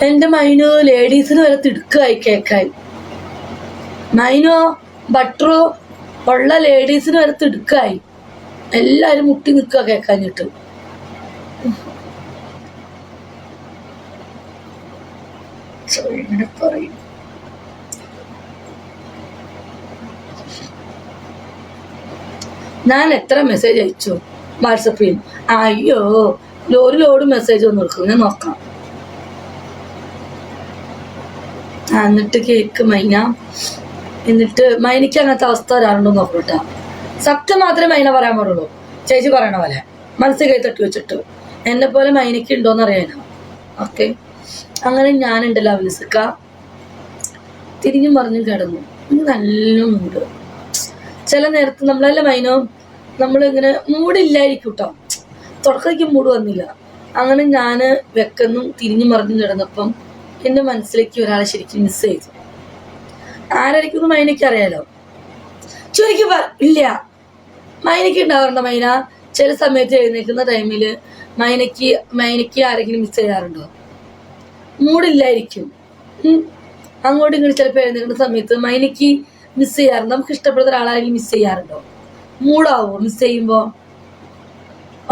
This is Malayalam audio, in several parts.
എൻ്റെ മൈനു ലേഡീസിന് വരെ തിടുക്കായി കേൾക്കാൻ. മൈനോ ബട്ടറോ ഉള്ള ലേഡീസിന് വരെ തിടുക്കായി. എല്ലാരും മുട്ടി നിൽക്കുക കേൾക്കാഞ്ഞിട്ട്. ഇങ്ങനെ പറയും. ഞാൻ എത്ര മെസ്സേജ് അയച്ചു വാട്സപ്പിൽ? അയ്യോ, ഒരു ലോഡ് മെസ്സേജ് ഒന്നും എടുക്കും. ഞാൻ നോക്കാം. എന്നിട്ട് കേക്ക് മൈന. എന്നിട്ട് മൈനയ്ക്ക് അങ്ങനത്തെ അവസ്ഥ വരാറുണ്ടോ നോക്കട്ടാ. സത്യം മാത്രമേ മൈന പറയാൻ പാടുള്ളൂ. ചേച്ചി പറയണ പോലെ മനസ്സിൽ കൈ തട്ടി വെച്ചിട്ട് എന്നെ പോലെ മൈനയ്ക്ക് ഉണ്ടോന്ന് അറിയാനോ. ഓക്കെ, അങ്ങനെ ഞാനുണ്ടല്ലോ അവനിസ്ക്ക തിരിഞ്ഞും പറഞ്ഞും കിടന്നു. നല്ല മൂഡ്. ചില നേരത്ത് നമ്മളല്ല മൈനോ, നമ്മളിങ്ങനെ മൂടില്ലായിരിക്കും കേട്ടോ. തുടക്കത്തേക്ക് മൂഡ് വന്നില്ല. അങ്ങനെ ഞാൻ വെക്കെന്നും തിരിഞ്ഞും മറിഞ്ഞും കിടന്നപ്പം എൻ്റെ മനസ്സിലേക്ക് ഒരാളെ ശരിക്കും മിസ് ചെയ്തു. ആരായിരിക്കും മൈനയ്ക്ക് അറിയാലോ. ചുരുക്കി ഇല്ല, മൈനയ്ക്ക് ഉണ്ടാവാറുണ്ടോ മൈന? ചില സമയത്ത് എഴുന്നേൽക്കുന്ന ടൈമിൽ മൈനയ്ക്ക് ആരെങ്കിലും മിസ് ചെയ്യാറുണ്ടോ? മൂടില്ലായിരിക്കും. അങ്ങോട്ടും ഇങ്ങോട്ടും ചിലപ്പോൾ എഴുന്നേൽക്കുന്ന സമയത്ത് മൈനയ്ക്ക് മിസ് ചെയ്യാറുണ്ട്. നമുക്ക് ഇഷ്ടപ്പെടുന്ന ഒരാളാരെങ്കിലും മിസ് ചെയ്യാറുണ്ടോ? മൂടാവോ മിസ് ചെയ്യുമ്പോൾ?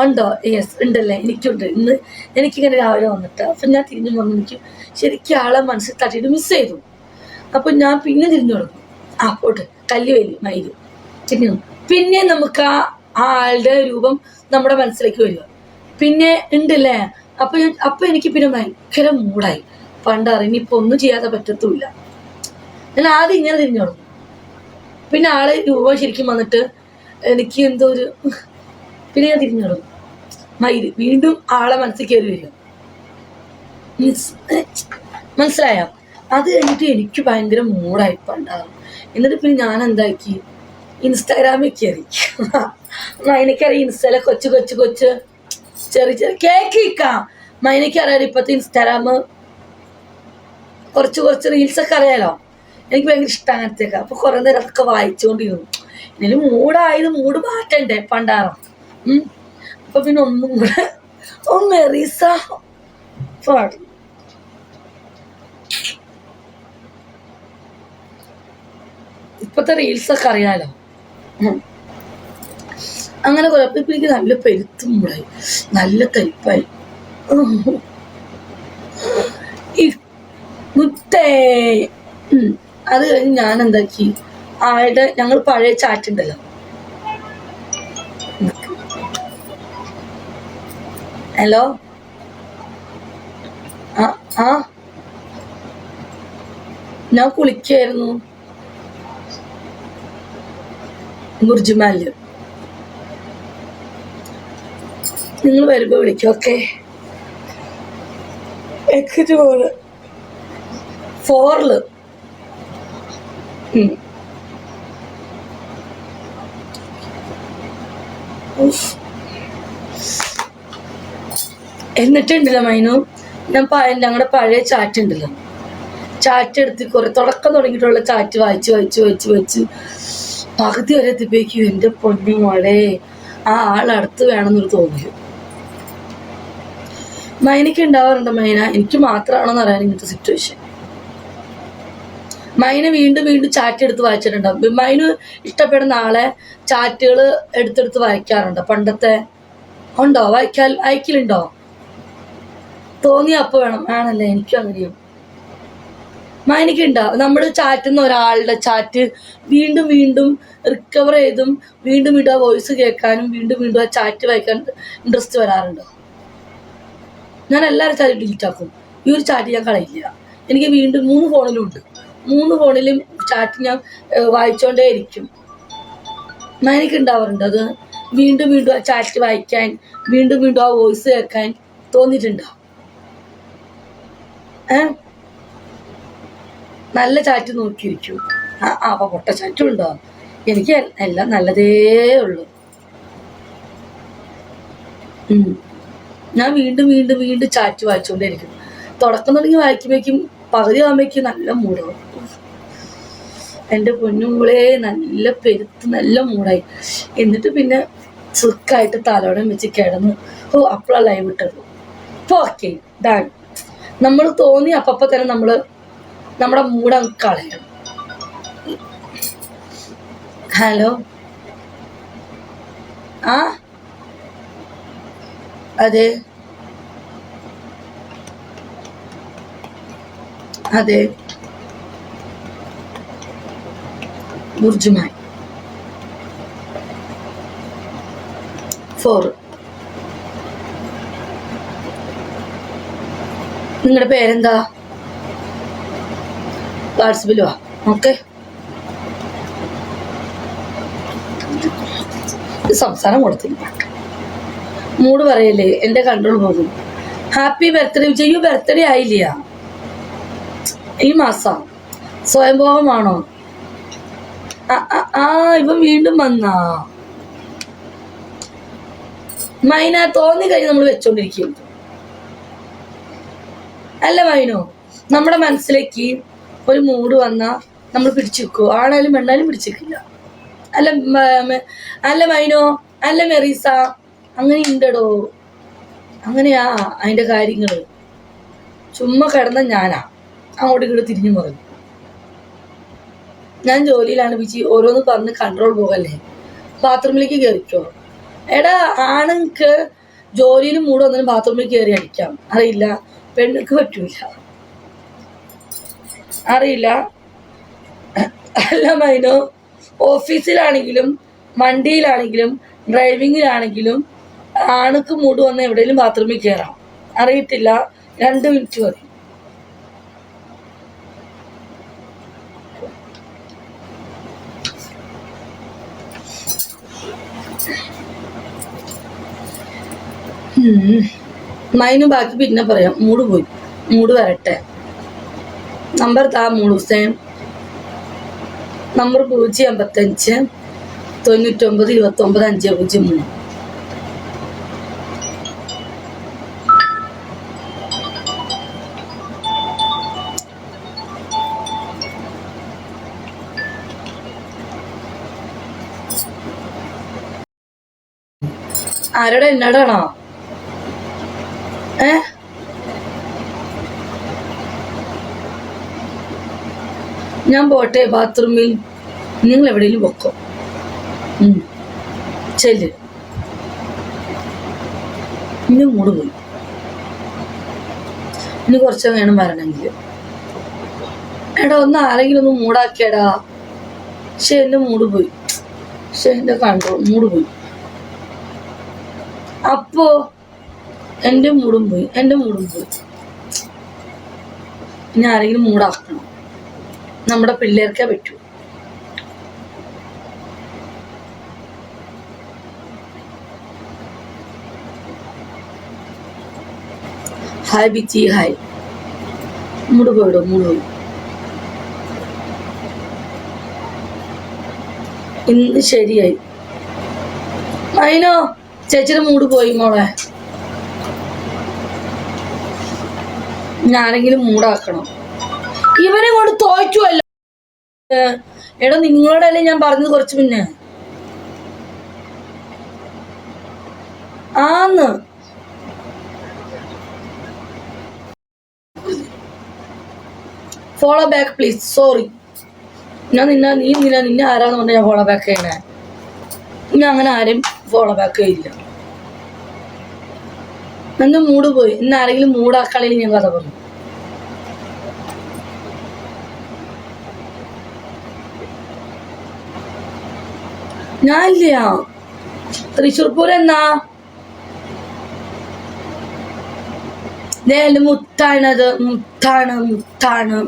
ഉണ്ടോ? യെസ്, ഉണ്ടല്ലേ. എനിക്കുണ്ട്. ഇന്ന് എനിക്കിങ്ങനെ രാവിലെ വന്നിട്ട് അപ്പം ഞാൻ തിരിഞ്ഞു വന്നു. എനിക്ക് ശരിക്കും ആളെ മനസ്സിൽ തട്ടിയിട്ട് മിസ് ചെയ്തു. അപ്പം ഞാൻ പിന്നെ തിരിഞ്ഞു തുടങ്ങും. പോട്ടെ, കല്ലുവേലി മയില് തിരിഞ്ഞു. പിന്നെ നമുക്ക് ആ ആളുടെ രൂപം നമ്മുടെ മനസ്സിലേക്ക് വരിക. പിന്നെ ഉണ്ടല്ലേ. അപ്പൊ എനിക്ക് പിന്നെ ഭയങ്കര മൂടായി. പണ്ടറിഞ്ഞിപ്പോ ഒന്നും ചെയ്യാതെ പറ്റത്തുമില്ല. ഞാൻ ആദ്യം ഇങ്ങനെ തിരിഞ്ഞു തുടങ്ങും. പിന്നെ ആളെ രൂപം ശരിക്കും വന്നിട്ട് എനിക്ക് എന്തോ ഒരു പിന്നെ ഞാൻ തിരിഞ്ഞു തുടങ്ങും. മയില് വീണ്ടും ആളെ മനസ്സിൽ കയറി വരിക. മനസ്സിലായോ? അത് കഴിഞ്ഞിട്ട് എനിക്ക് ഭയങ്കര മൂടായി പണ്ടാകും. എന്നിട്ട് പിന്നെ ഞാൻ എന്താക്കി, ഇൻസ്റ്റാഗ്രാമിൽ കയറി. മൈനക്കറിയാം ഇൻസ്റ്റയിലെ കൊച്ചു ചെറിയ കേക്ക് ഇക്കാം. മൈനക്കറിയാം ഇപ്പത്തെ ഇൻസ്റ്റാഗ്രാം കുറച്ച് റീൽസൊക്കെ അറിയാലോ. എനിക്ക് ഭയങ്കര ഇഷ്ടം അങ്ങനത്തെയൊക്കെ. അപ്പൊ കുറെ നേരം അതൊക്കെ വായിച്ചുകൊണ്ടിരുന്നു. എന്നാലും മൂഡ് മാറ്റണ്ടേ പണ്ടാറം. അപ്പൊ പിന്നെ ഒന്നും കൂടെ മെറീസ പാടും. ഇപ്പത്തെ റീൽസൊക്കെ അറിയാലോ. അങ്ങനെ കുഴപ്പം. ഇപ്പൊ എനിക്ക് നല്ല പെരുത്തും മൂടായി, നല്ല തരിപ്പായി. മുത്തേ. അത് കഴിഞ്ഞ് ഞാൻ എന്താക്കി, ഞങ്ങൾ പഴയ ചാറ്റ് ഉണ്ടല്ലോ. ഹലോ, ഞാൻ കുളിക്കായിരുന്നു ബുർജുമാലില്. നിങ്ങൾ വരുമ്പോ വിളിക്കും. ഓക്കെ, എക്സിറ്റ് പോലെ 4 എന്നിട്ടുണ്ടല്ലോ മൈനു, ഞങ്ങളുടെ പഴയ ചാറ്റ് ഉണ്ടല്ലോ, ചാറ്റ് എടുത്ത് തുടക്കം തുടങ്ങിയിട്ടുള്ള ചാറ്റ് വായിച്ച് പകുതി വരെ എത്തിപ്പേക്കും. എൻ്റെ പൊന്നു മോളെ, ആ ആളടുത്ത് വേണമെന്നൊരു തോന്നല് മൈനയ്ക്ക് ഉണ്ടാവാറുണ്ട്. മൈന എനിക്ക് മാത്രമാണോന്ന് അറിയാൻ ഇങ്ങനത്തെ സിറ്റുവേഷൻ. മൈന വീണ്ടും ചാറ്റ് എടുത്ത് വായിച്ചിട്ടുണ്ടാവും. മൈന് ഇഷ്ടപ്പെടുന്ന ആളെ ചാറ്റുകൾ എടുത്തെടുത്ത് വായിക്കാറുണ്ടോ? പണ്ടത്തെ ഉണ്ടോ? അയക്കലുണ്ടോ? തോന്നിയ അപ്പൊ വേണം. ആണല്ലേ, എനിക്കും അങ്ങനെയും. മൈനയ്ക്ക് ഉണ്ടാവും. നമ്മൾ ചാറ്റുന്ന ഒരാളുടെ ചാറ്റ് വീണ്ടും റിക്കവർ ചെയ്തും വീണ്ടും ആ വോയിസ് കേൾക്കാനും വീണ്ടും ആ ചാറ്റ് വായിക്കാൻ ഇൻട്രസ്റ്റ് വരാറുണ്ടോ? ഞാൻ എല്ലാവരും ചാറ്റ് ഡിലീറ്റ് ആക്കും. ഈ ഒരു ചാറ്റ് ഞാൻ കളയില്ല. എനിക്ക് വീണ്ടും 3 ഫോണിലുണ്ട്. 3 ഫോണിലും ചാറ്റ് ഞാൻ വായിച്ചോണ്ടേ ഇരിക്കും. മൈനയ്ക്ക് ഉണ്ടാവാറുണ്ട് അത്. വീണ്ടും ആ ചാറ്റ് വായിക്കാൻ വീണ്ടും ആ വോയിസ് കേൾക്കാൻ തോന്നിയിട്ടുണ്ടോ? നല്ല ചാറ്റ് നോക്കിയിരിക്കും. അപ്പൊ പൊട്ട ചാറ്റും ഉണ്ടോ? എനിക്ക് എല്ലാം നല്ലതേ ഉള്ളൂ. ഞാൻ വീണ്ടും ചാറ്റ് വായിച്ചുകൊണ്ടേയിരിക്കും. തുടക്കം തുടങ്ങി വായിക്കുമ്പോഴേക്കും പകുതി ആകുമ്പോഴേക്കും നല്ല മൂടാവും. എൻ്റെ പൊന്നുമൂളെ, നല്ല പെരുത്ത് നല്ല മൂടായി. എന്നിട്ട് പിന്നെ സുഖമായിട്ട് തലോടം വെച്ച് കിടന്നു. അപ്പോഴാണ് ലൈവ് ഇട്ടത്. ഇപ്പോൾ ഓക്കെ ഡൺ. നമ്മൾ തോന്നി അപ്പപ്പോ തന്നെ നമ്മുടെ മൂഡ് അങ്ങ് കളയണം. ഹലോ, ആ അതെ അതെ, ബുർജുമാൻ 4. നിങ്ങളുടെ പേരെന്താ? വാട്സപ്പിൽ വാ. ഓക്കെ, സംസാരം കൊടുത്തില്ല. മൂഡ് പറയല്ലേ, എൻ്റെ കൺട്രോൾ പോകും. ഹാപ്പി ബർത്ത്ഡേ ചെയ്യൂ. ബർത്ത്ഡേ ആയില്ല ഈ മാസം. സ്വയംഭോഗമാണോ? ഇവൻ വീണ്ടും വന്നാ മൈന. തോന്നി കഴിഞ്ഞ് നമ്മൾ വെച്ചോണ്ടിരിക്കും. അല്ല മൈനോ, നമ്മുടെ മനസ്സിലേക്ക് ഒരു മൂഡ് വന്നാ നമ്മൾ പിടിച്ചു വെക്കുവോ? ആണായാലും പെണ്ണായാലും പിടിച്ചിരിക്കില്ല. അല്ല മൈനോ, അല്ല മെറീസ, അങ്ങനെ ഉണ്ടടോ. അങ്ങനെയാ അതിന്റെ കാര്യങ്ങള്. ചുമ്മാ കിടന്ന ഞാനാ അങ്ങോട്ട് ഇങ്ങോട്ട് തിരിഞ്ഞു പറഞ്ഞു. ഞാൻ ജോലിയിലാണ് ബിജി. ഓരോന്ന് പറഞ്ഞ് കൺട്രോൾ പോകല്ലേ. ബാത്റൂമിലേക്ക് കയറിക്കോ. എടാ, ആണുങ്ങൾക്ക് ജോലിയിൽ മൂട് വന്നാലും ബാത്റൂമിൽ കയറി അടിക്കാം. അറിയില്ല, പെണ്ണുക്ക് പറ്റൂല. അറിയില്ല. അല്ല മൈനോ, ഓഫീസിലാണെങ്കിലും വണ്ടിയിലാണെങ്കിലും ഡ്രൈവിങ്ങിലാണെങ്കിലും ആണുക്ക് മൂട് വന്ന എവിടെയെങ്കിലും ബാത്റൂമിൽ കയറാം. അറിയത്തില്ല, 2 മിനിറ്റ് മതി. മൈനു ബാക്കി പിന്നെ പറയാം. മൂട് പോയി. മൂട് വരട്ടെ. നമ്പർ താ മൂളുസേൻ. നമ്പർ 055 99 29 503. ആരോടെ? എന്നോടാണോ? ഞാൻ പോട്ടെ ബാത്റൂമിൽ. നിങ്ങൾ എവിടെയെങ്കിലും പൊക്കോ. ചെല്ല്. ഇനി മൂട് പോയി. ഇനി കുറച്ച് വേണം വരണമെങ്കിൽ. എടാ, ഒന്ന് ആരെങ്കിലും ഒന്ന് മൂടാക്കിയടാ. പക്ഷെ എന്റെ മൂട് പോയി. പക്ഷെ എന്റെ കൺട്രോൾ മൂട് പോയി. അപ്പോ എന്റെ മൂടും പോയി. ഇനി ആരെങ്കിലും മൂടാക്കണം. നമ്മുടെ പിള്ളേർക്കേ പറ്റൂ. Hi Bichi, hi. മൂട് പോയിടോ, മൂട് പോയി. ഇന്ന് ശരിയായി. അതിനോ ചേച്ചിയുടെ മൂട് പോയി മോളെ. ഞാനെങ്കിലും മൂടാക്കണം. ഇവനെ കൊണ്ട് തോറ്റുമല്ലോ. എടാ, നിങ്ങളോടല്ലേ ഞാൻ പറഞ്ഞത് കുറച്ച് മുന്നേ. ആന്ന് ഫോളോ ബാക്ക് പ്ലീസ്. സോറി, നിന്നെ ആരാന്ന് പറഞ്ഞാൽ ഞാൻ ഫോളോ ബാക്ക് ചെയ്യണേ. ഞാൻ അങ്ങനെ ആരും ഫോളോ ബാക്ക് ചെയ്യില്ല. എന്റെ മൂഡ് പോയി. ഇന്ന് ആരെങ്കിലും മൂടാക്കളിയിൽ ഞാൻ കഥ പറഞ്ഞു. ഞാനില്ല. തൃശ്ശൂർ പൂരം എന്നാ? മുത്താണത്. മുത്താണ്.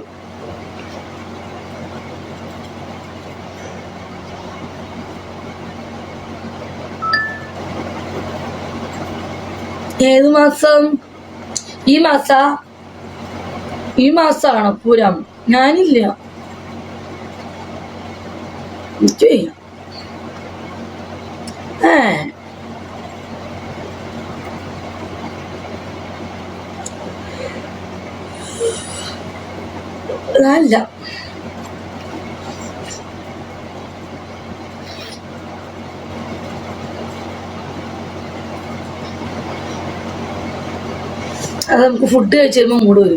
ഏത് മാസം? ഈ മാസാണോ പൂരം? ഞാനില്ല. അല്ല, അത് നമുക്ക് ഫുഡ് കഴിച്ച് വരുമ്പോൾ മൂഡ് വരും.